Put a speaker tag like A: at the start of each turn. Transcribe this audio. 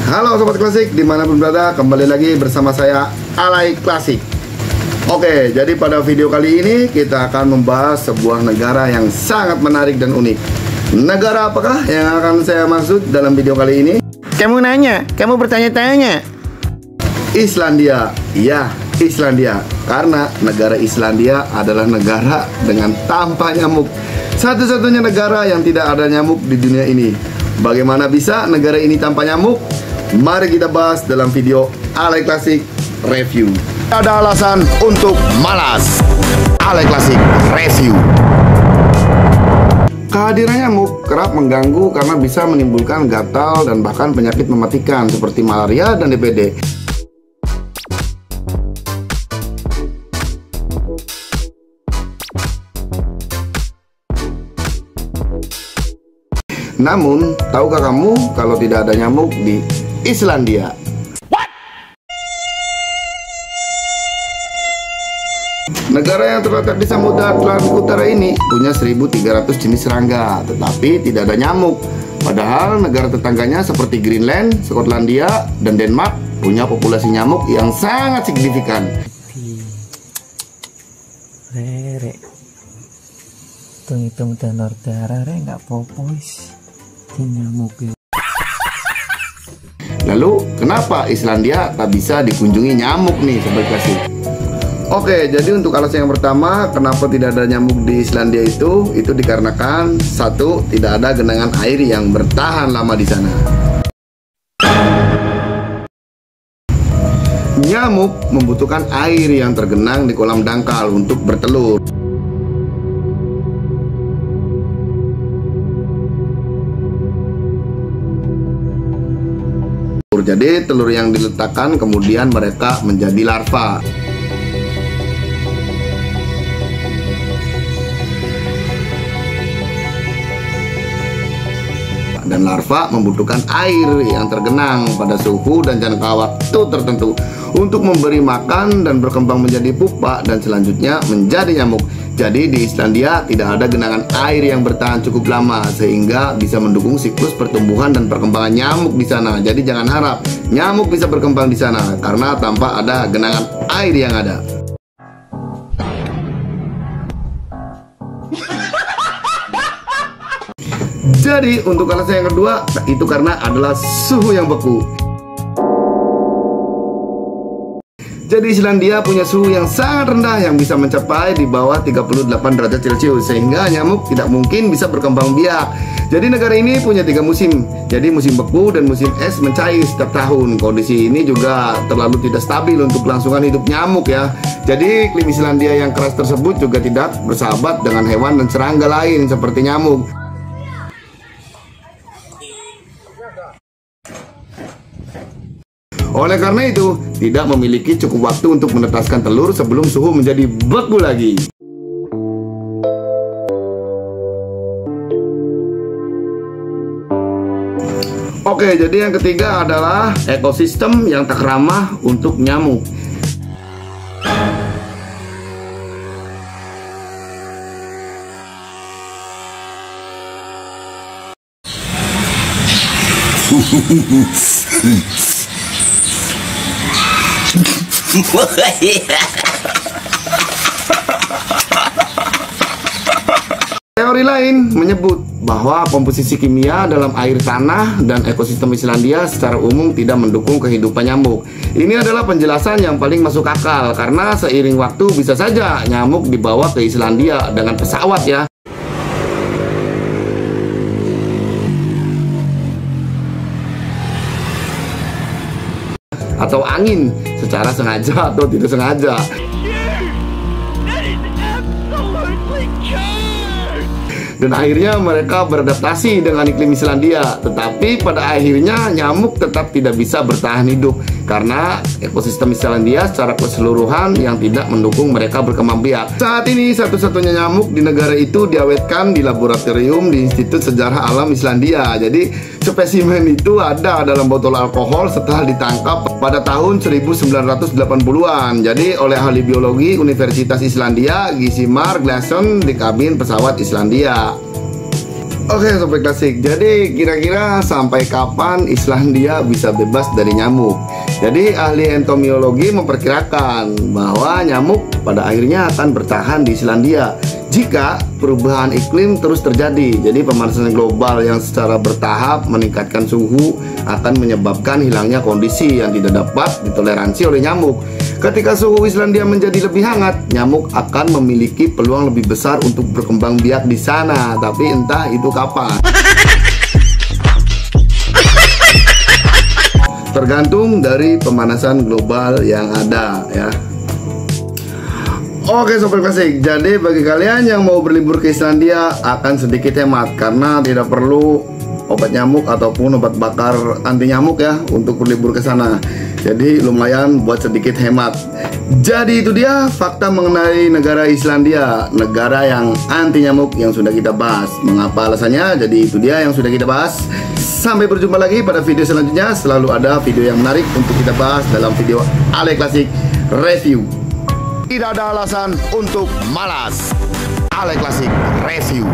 A: Halo Sobat Klasik, dimanapun berada, kembali lagi bersama saya Alay Klasik. Oke, jadi pada video kali ini kita akan membahas sebuah negara yang sangat menarik dan unik. Negara apakah yang akan saya maksud dalam video kali ini?
B: Kamu nanya, kamu bertanya-tanya.
A: Islandia. Ya, Islandia. Karena negara Islandia adalah negara dengan tanpa nyamuk. Satu-satunya negara yang tidak ada nyamuk di dunia ini. Bagaimana bisa negara ini tanpa nyamuk? Mari kita bahas dalam video Alay Klasik Review. Ada alasan untuk malas. Alay Klasik Review. Kehadiran nyamuk kerap mengganggu karena bisa menimbulkan gatal dan bahkan penyakit mematikan seperti malaria dan DBD. Namun, tahukah kamu kalau tidak ada nyamuk di Islandia? Negara yang terletak di Samudra Atlantik Utara ini punya 1.300 jenis serangga, tetapi tidak ada nyamuk. Padahal negara tetangganya seperti Greenland, Skotlandia, dan Denmark punya populasi nyamuk yang sangat signifikan.
B: Rere, hitung donor darah nggak popis, nyamuk.
A: Lalu, kenapa Islandia tak bisa dikunjungi nyamuk nih Sobat Klasik? Oke, jadi untuk alasan yang pertama, kenapa tidak ada nyamuk di Islandia itu dikarenakan satu, tidak ada genangan air yang bertahan lama di sana. Nyamuk membutuhkan air yang tergenang di kolam dangkal untuk bertelur. Jadi telur yang diletakkan kemudian mereka menjadi larva. Dan larva membutuhkan air yang tergenang pada suhu dan jangka waktu tertentu untuk memberi makan dan berkembang menjadi pupa dan selanjutnya menjadi nyamuk. Jadi di Islandia tidak ada genangan air yang bertahan cukup lama sehingga bisa mendukung siklus pertumbuhan dan perkembangan nyamuk di sana. Jadi jangan harap nyamuk bisa berkembang di sana karena tanpa ada genangan air yang ada. Jadi untuk alasan yang kedua itu karena adalah suhu yang beku. Jadi Islandia punya suhu yang sangat rendah yang bisa mencapai di bawah 38 derajat Celcius sehingga nyamuk tidak mungkin bisa berkembang biak. Jadi negara ini punya 3 musim. Jadi musim beku dan musim es mencair setiap tahun. Kondisi ini juga terlalu tidak stabil untuk kelangsungan hidup nyamuk ya. Jadi iklim Islandia yang keras tersebut juga tidak bersahabat dengan hewan dan serangga lain seperti nyamuk. Oleh karena itu, tidak memiliki cukup waktu untuk menetaskan telur sebelum suhu menjadi beku lagi. Oke, jadi yang ketiga adalah ekosistem yang tak ramah untuk nyamuk. Teori lain menyebut bahwa komposisi kimia dalam air tanah dan ekosistem Islandia secara umum tidak mendukung kehidupan nyamuk. Ini adalah penjelasan yang paling masuk akal karena seiring waktu bisa saja nyamuk dibawa ke Islandia dengan pesawat ya. Atau angin secara sengaja atau tidak sengaja. Dan akhirnya mereka beradaptasi dengan iklim Islandia. Tetapi pada akhirnya nyamuk tetap tidak bisa bertahan hidup karena ekosistem Islandia secara keseluruhan yang tidak mendukung mereka berkembang biak. Saat ini satu-satunya nyamuk di negara itu diawetkan di laboratorium di Institut Sejarah Alam Islandia. Jadi spesimen itu ada dalam botol alkohol setelah ditangkap pada tahun 1980-an. Jadi oleh ahli biologi Universitas Islandia, Gisimar Glasson di kabin pesawat Islandia. Oke Sobat Klasik, jadi kira-kira sampai kapan Islandia bisa bebas dari nyamuk? Jadi ahli entomologi memperkirakan bahwa nyamuk pada akhirnya akan bertahan di Islandia jika perubahan iklim terus terjadi. Jadi pemanasan global yang secara bertahap meningkatkan suhu akan menyebabkan hilangnya kondisi yang tidak dapat ditoleransi oleh nyamuk. Ketika suhu Islandia menjadi lebih hangat, nyamuk akan memiliki peluang lebih besar untuk berkembang biak di sana. Tapi entah itu kapan. Tergantung dari pemanasan global yang ada ya. Oke Sobat Klasik, jadi bagi kalian yang mau berlibur ke Islandia akan sedikit hemat karena tidak perlu obat nyamuk ataupun obat bakar anti nyamuk ya untuk berlibur ke sana. Jadi lumayan buat sedikit hemat. Jadi itu dia fakta mengenai negara Islandia, negara yang anti nyamuk yang sudah kita bahas. Mengapa alasannya? Jadi itu dia yang sudah kita bahas. Sampai berjumpa lagi pada video selanjutnya. Selalu ada video yang menarik untuk kita bahas dalam video Ale Klasik Review. Tidak ada alasan untuk malas. Ale Klasik Review.